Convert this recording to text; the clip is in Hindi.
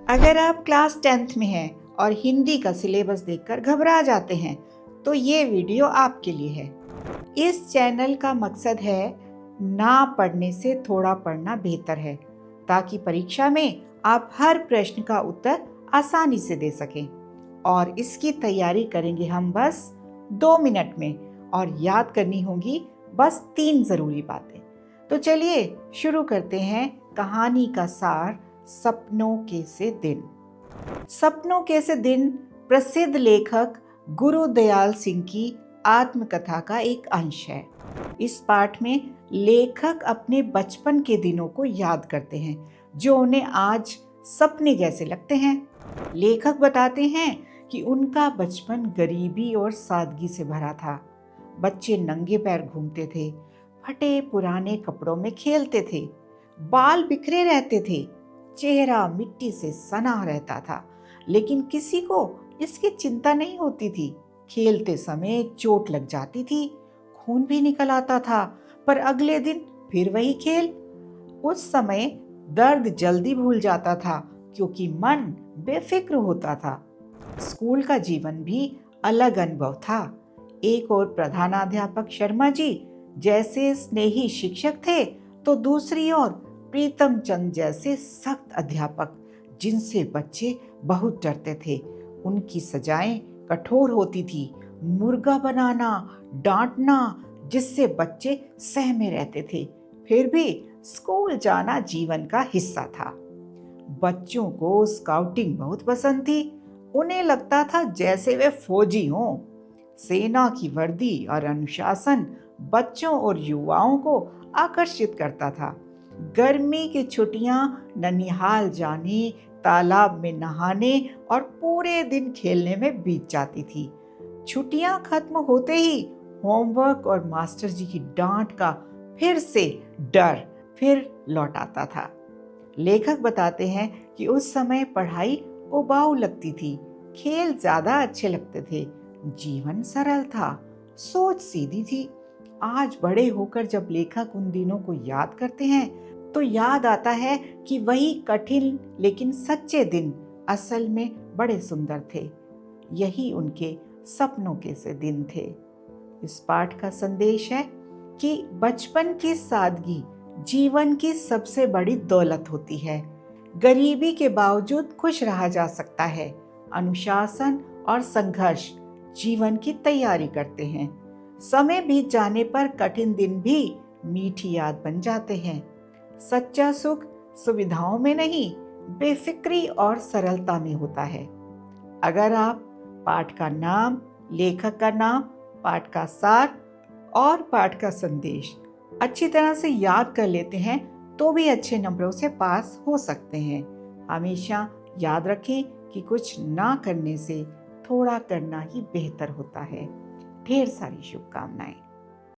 अगर आप क्लास 10th में हैं और हिंदी का सिलेबस देखकर घबरा जाते हैं तो ये वीडियो आपके लिए है। इस चैनल का मकसद है ना पढ़ने से थोड़ा पढ़ना बेहतर है, ताकि परीक्षा में आप हर प्रश्न का उत्तर आसानी से दे सकें। और इसकी तैयारी करेंगे हम बस 2 मिनट में, और याद करनी होगी बस 3 ज़रूरी बातें। तो चलिए शुरू करते हैं कहानी का सार, सपनों के से दिन। सपनों के से दिन प्रसिद्ध लेखक गुरुदयाल सिंह की आत्मकथा का एक अंश है। इस पाठ में लेखक अपने बचपन के दिनों को याद करते हैं, जो उन्हें आज सपने जैसे लगते हैं। लेखक बताते हैं कि उनका बचपन गरीबी और सादगी से भरा था। बच्चे नंगे पैर घूमते थे, फटे पुराने कपड़ों में खेलते थे, बाल बिखरे रहते थे, चेहरा मिट्टी से सना रहता था, लेकिन किसी को इसकी चिंता नहीं होती थी। खेलते समय चोट लग जाती थी, खून भी निकल आता था, पर अगले दिन फिर वही खेल। उस समय दर्द जल्दी भूल जाता था, क्योंकि मन बेफिक्र होता था। स्कूल का जीवन भी अलग अनुभव था। एक और प्रधानाध्यापक शर्मा जी जैसे स्नेही शिक्षक थे, तो दूसरी ओर प्रीतम चंद जैसे सख्त अध्यापक, जिनसे बच्चे बहुत डरते थे। उनकी सजाएं कठोर होती थी। मुर्गा बनाना, डांटना, जिससे बच्चे सहमे रहते थे। फिर भी स्कूल जाना जीवन का हिस्सा था। बच्चों को स्काउटिंग बहुत पसंद थी। उन्हें लगता था जैसे वे फौजी हों। सेना की वर्दी और अनुशासन बच्चों और युवाओं को आकर्षित करता था। गर्मी की छुट्टियां ननिहाल जाने, तालाब में नहाने और पूरे दिन खेलने में बीत जाती थी। छुट्टियां खत्म होते ही होमवर्क और मास्टर जी की डांट का फिर से डर फिर लौट आता था। लेखक बताते हैं कि उस समय पढ़ाई उबाऊ लगती थी, खेल ज्यादा अच्छे लगते थे, जीवन सरल था, सोच सीधी थी। आज बड़े होकर जब लेखक उन दिनों को याद करते हैं तो याद आता है कि वही कठिन लेकिन सच्चे दिन असल में बड़े सुंदर थे। यही उनके सपनों के से दिन थे। इस पाठ का संदेश है कि बचपन की सादगी जीवन की सबसे बड़ी दौलत होती है। गरीबी के बावजूद खुश रहा जा सकता है। अनुशासन और संघर्ष जीवन की तैयारी करते हैं। समय बीत जाने पर कठिन दिन भी मीठी याद बन जाते हैं। सच्चा सुख सुविधाओं में नहीं, बेफिक्री और सरलता में होता है। अगर आप पाठ का नाम, लेखक का नाम, पाठ का सार और पाठ का संदेश अच्छी तरह से याद कर लेते हैं तो भी अच्छे नंबरों से पास हो सकते हैं। हमेशा याद रखें कि कुछ ना करने से थोड़ा करना ही बेहतर होता है। ढेर सारी शुभकामनाएं।